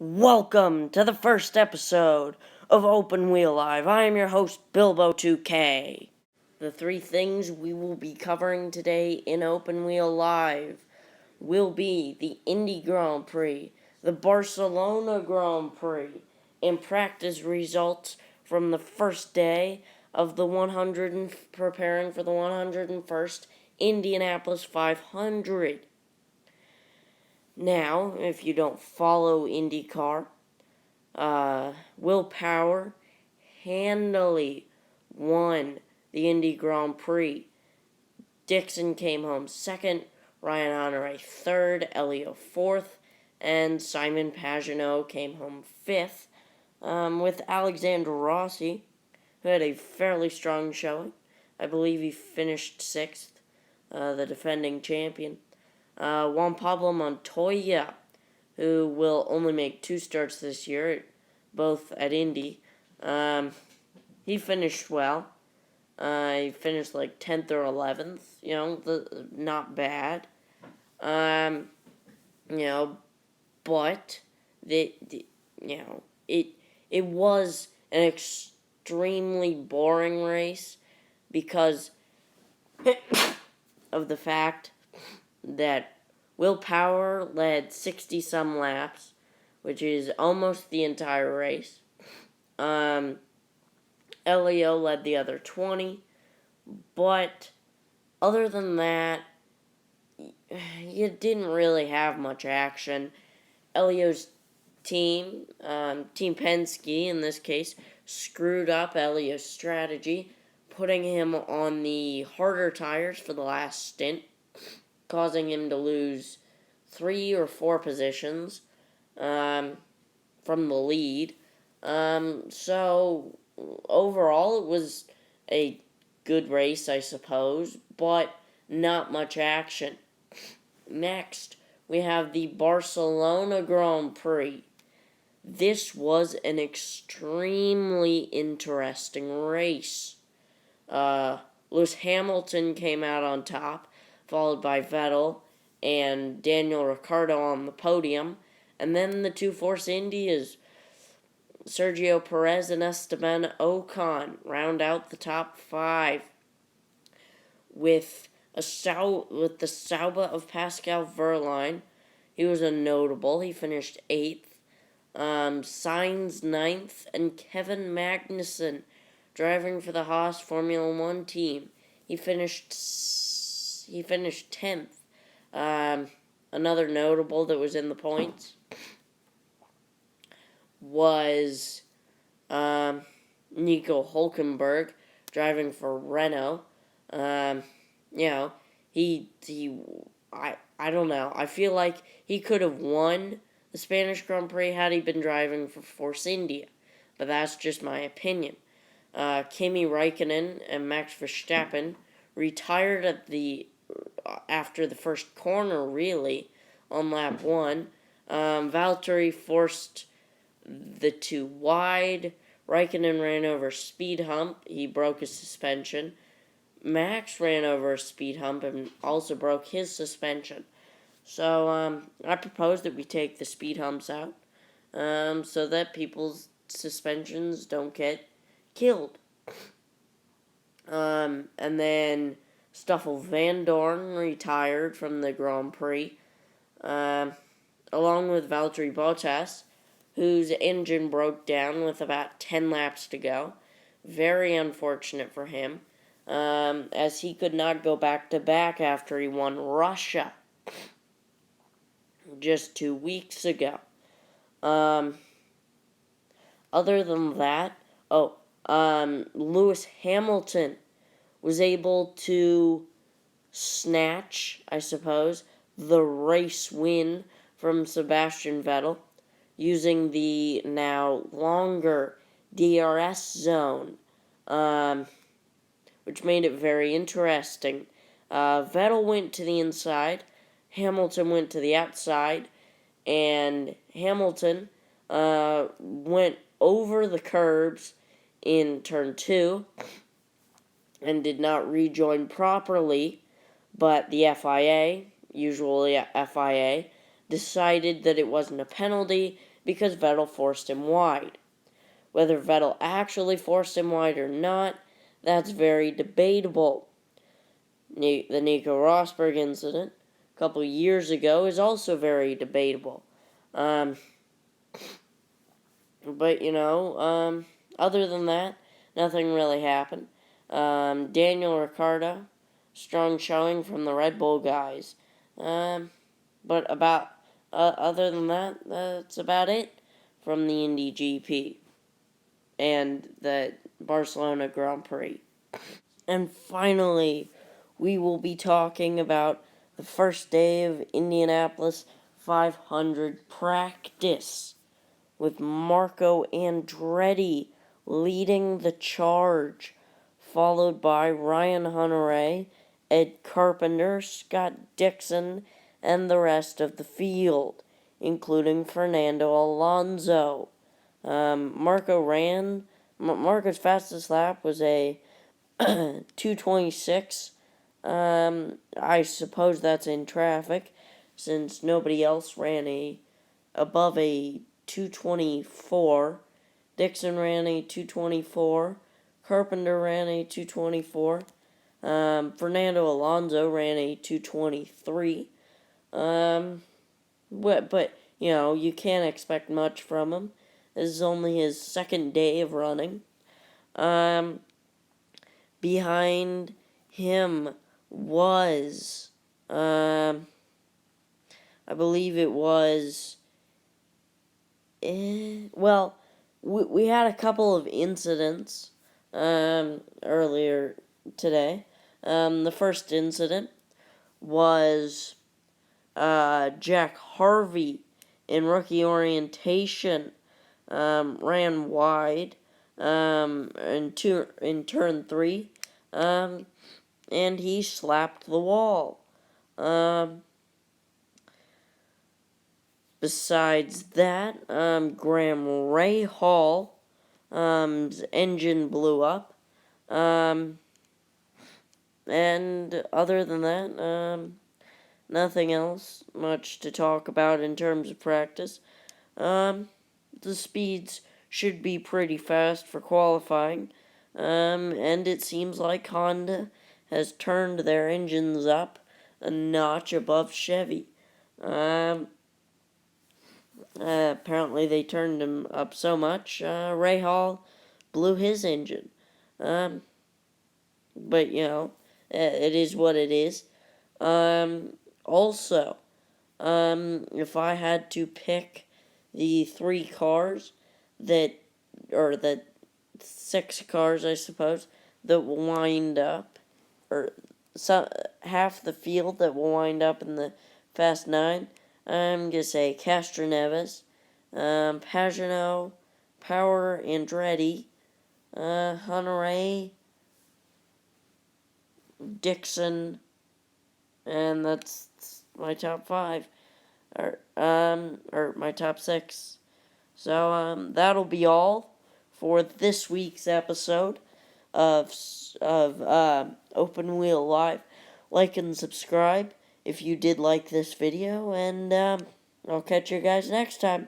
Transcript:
Welcome to the first episode of Open Wheel Live. I am your host, Bilbo2K. The three things we will be covering today in Open Wheel Live will be the Indy Grand Prix, the Barcelona Grand Prix, and practice results from the first day of the preparing for the 101st Indianapolis 500. Now, if you don't follow IndyCar, Will Power handily won the Indy Grand Prix. Dixon came home second, Ryan Honore third, Elio fourth, and Simon Pagenaud came home fifth, with Alexander Rossi, who had a fairly strong showing. I believe he finished sixth, the defending champion. Juan Pablo Montoya, who will only make 2 starts this year, both at Indy. He finished well. He finished like 10th or 11th, not bad. But it was an extremely boring race because of the fact that Will Power led 60-some laps, which is almost the entire race. Elio led the other 20, but other than that, you didn't really have much action. Elio's team, Team Penske in this case, screwed up Elio's strategy, putting him on the harder tires for the last stint, causing him to lose 3 or 4 positions from the lead. So overall, it was a good race, I suppose, but not much action. Next, we have the Barcelona Grand Prix. This was an extremely interesting race. Lewis Hamilton came out on top, followed by Vettel and Daniel Ricciardo on the podium. And then the two Force Indias, Sergio Perez and Esteban Ocon, round out the top 5. With the Sauber of Pascal Wehrlein, he was a notable. He finished 8th. Sainz 9th, and Kevin Magnussen, driving for the Haas Formula 1 team, he finished 10th. Another notable that was in the points was Nico Hulkenberg, driving for Renault. I don't know. I feel like he could have won the Spanish Grand Prix had he been driving for Force India, but that's just my opinion. Kimi Räikkönen and Max Verstappen retired after the first corner, really, on lap 1. Valtteri forced the 2 wide. Räikkönen ran over a speed hump. He broke his suspension. Max ran over a speed hump and also broke his suspension. So I propose that we take the speed humps out so that people's suspensions don't get killed. And then Stoffel Van Dorn retired from the Grand Prix, along with Valtteri Bottas, whose engine broke down with about 10 laps to go. Very unfortunate for him, as he could not go back-to-back after he won Russia just 2 weeks ago. Other than that, Lewis Hamilton was able to snatch, I suppose, the race win from Sebastian Vettel using the now longer DRS zone, which made it very interesting. Vettel went to the inside, Hamilton went to the outside, and Hamilton went over the curbs in turn 2 and did not rejoin properly, but the FIA, usually FIA, decided that it wasn't a penalty because Vettel forced him wide. Whether Vettel actually forced him wide or not, that's very debatable. The Nico Rosberg incident a couple years ago is also very debatable. But, other than that, nothing really happened. Daniel Ricciardo, strong showing from the Red Bull guys. But other than that, that's about it from the Indy GP and the Barcelona Grand Prix. And finally, we will be talking about the first day of Indianapolis 500 practice with Marco Andretti leading the charge, followed by Ryan Hunter-Reay, Ed Carpenter, Scott Dixon, and the rest of the field, including Fernando Alonso. Marco's fastest lap was a 2:26. I suppose that's in traffic, since nobody else ran above a 2:24. Dixon ran a 2:24. Carpenter ran a 2:24. Fernando Alonso ran a 2:23. But you can't expect much from him. This is only his second day of running. Behind him was, I believe it was, we had a couple of incidents earlier today. The first incident was Jack Harvey in rookie orientation ran wide in turn 3, and he slapped the wall. Besides that, Graham Rahal, his engine blew up. And other than that, nothing else much to talk about in terms of practice. The speeds should be pretty fast for qualifying. And it seems like Honda has turned their engines up a notch above Chevy. Apparently they turned him up so much, Rahal blew his engine. But, it is what it is. Also, if I had to pick the 3 cars the 6 cars, I suppose, that will wind up, or half the field that will wind up in the Fast 9, I'm going to say Castroneves, Pagano, Power Andretti, Hunter-Reay, Dixon, and that's my top 5, or my top 6. So that'll be all for this week's episode of Open Wheel Live. Like and subscribe if you did like this video, and I'll catch you guys next time.